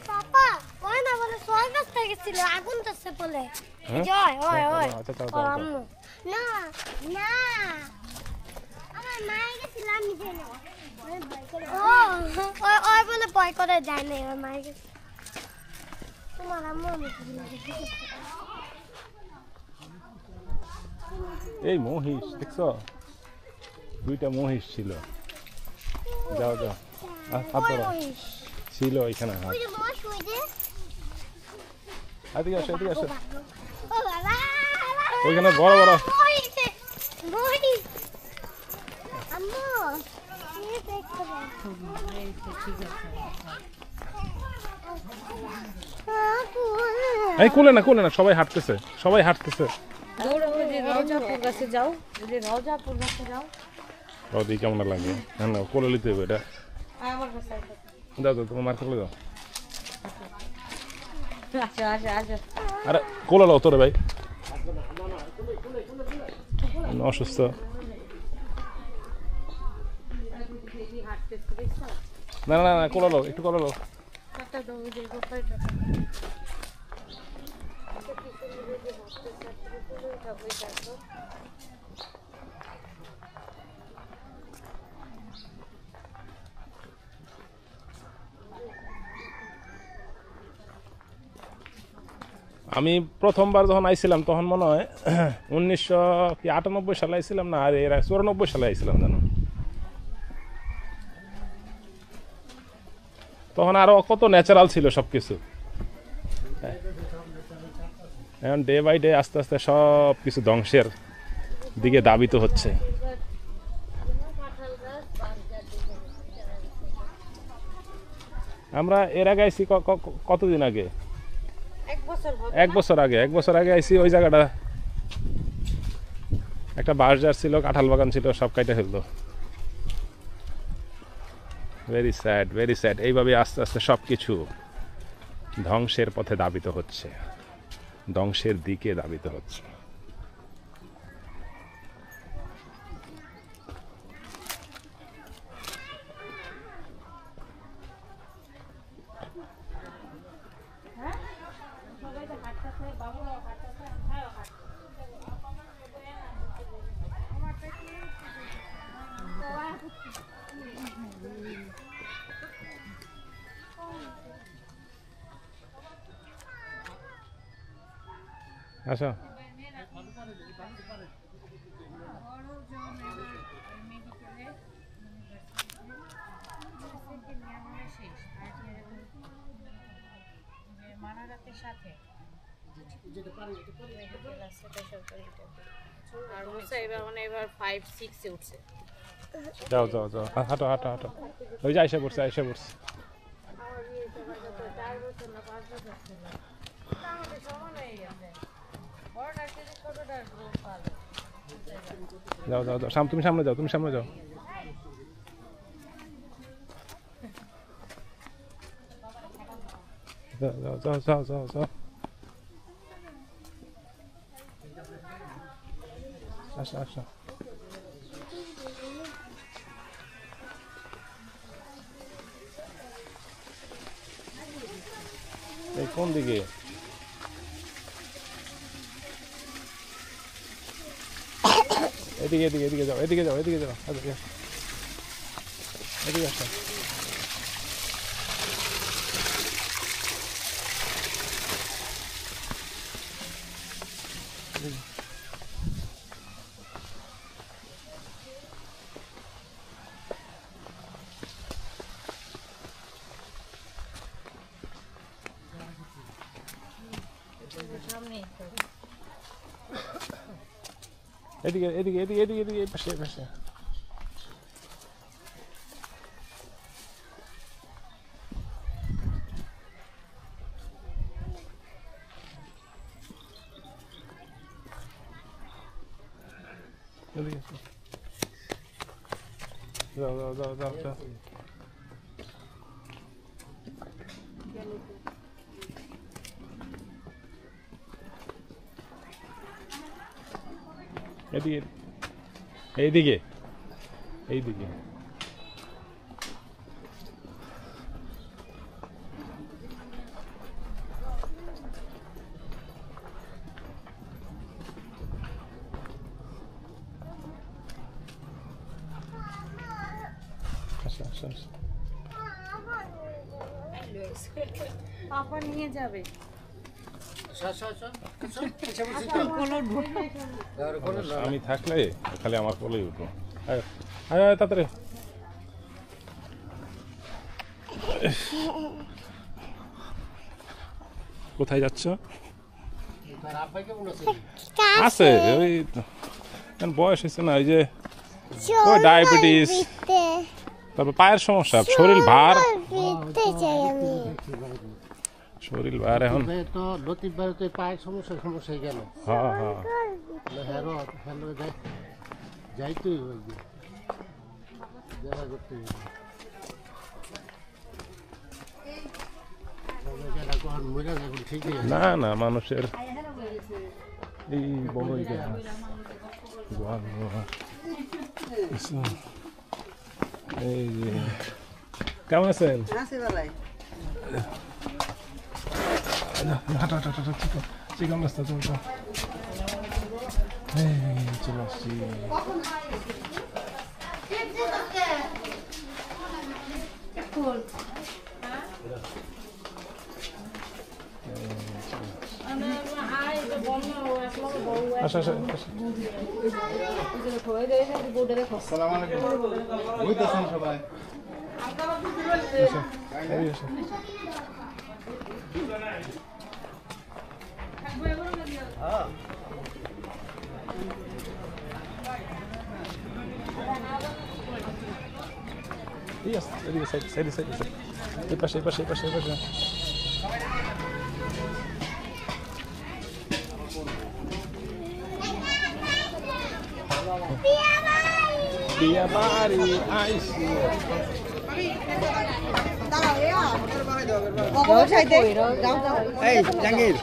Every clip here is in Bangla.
পাপা ওই না বলে সোয়াগাস থেকে ছিল আগুন তাছে বলে জয় ওই ওই আম্মু না না আমার মায়ের গেছিল আমি যাই না ও ওই বলে ভয় করে যায় না ওর মায়ের গেছে তোমার আম্মু এই মহিষ দেখছো দুইটা মহিষ ছিল যাও যাও হাত ধরো ছিল এখানে এদিকে আসো এদিকে আসো ওইখানে বড় বড় এই কোলে না সবাই হাঁটতেছে রদি কেমন লাগে না কোলে নিতে হবে এটা যাও যাও তোমার মার্কেটে যাও আরে কোলে লাও তোরে ভাই অসুস্থ না না না কোলে লাও একটু কোলে লাও আমি প্রথমবার যখন আইছিলাম তখন মনে হয় 1998 সালে আইছিলাম না আর 94 সালে আইছিলাম জানো তখন আরো কত ন্যাচারাল ছিল সবকিছু এখন ডে বাই ডে আস্তে আস্তে সব কিছু ধ্বংসের দিকে ধাবিত হচ্ছে আমরা এর আগে আইছি কতদিন আগে এক বছর আগে আইছি ওই জায়গাটা একটা বাঁশঝাড় ছিল কাঁঠাল বাগান ছিল সব কাইটা ফেললো ভেরি স্যাড এইভাবে আস্তে আস্তে সব কিছু ধ্বংসের পথে ধাবিত হচ্ছে ধ্বংসের দিকে ধাবিত হচ্ছে আচ্ছা যাও হাঁটো ওই যে আইসা পড়ছে যাও তুমি সামনে যাও যাও আসো এই কোন দিকে এদিকে যাও এদিকে আসো এদিকে পাশে যাও এইদিকে পাপা নিয়ে যাবে আমি থাকলে খালি আমার কোলেই উঠবো তাড়াতাড়ি কোথায় যাচ্ছ আছে ওই বয়স হয়েছে না ওই যে ওই ডায়াবেটিস তারপর পায়ের সমস্যা শরীর ভার শরীর ভার এখন তো লতিফ ভাই তো পায়ের সমস্যা হয়ে গেল হ্যাঁ হ্যাঁ যাইতেই দেখা করতে না না মানুষের এই বড় এই যে কেমন আছেন চিকন রাস্তা চলছ চলে আসছি আচ্ছা আচ্ছা আসসালামু আলাইকুম বুঝতেছেন সবাই এই পাশে বিয়া বাড়ি আইসি এই জাহাঙ্গীর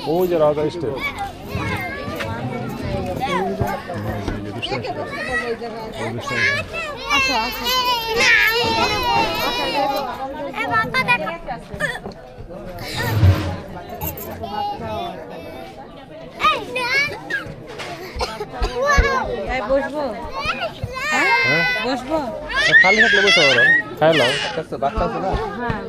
ওই যে রাজা স্টেট বসবো বসবো খালি থাকলে বসে পারো খাই লাও বাচ্চা আছে না হ্যাঁ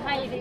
হাই রে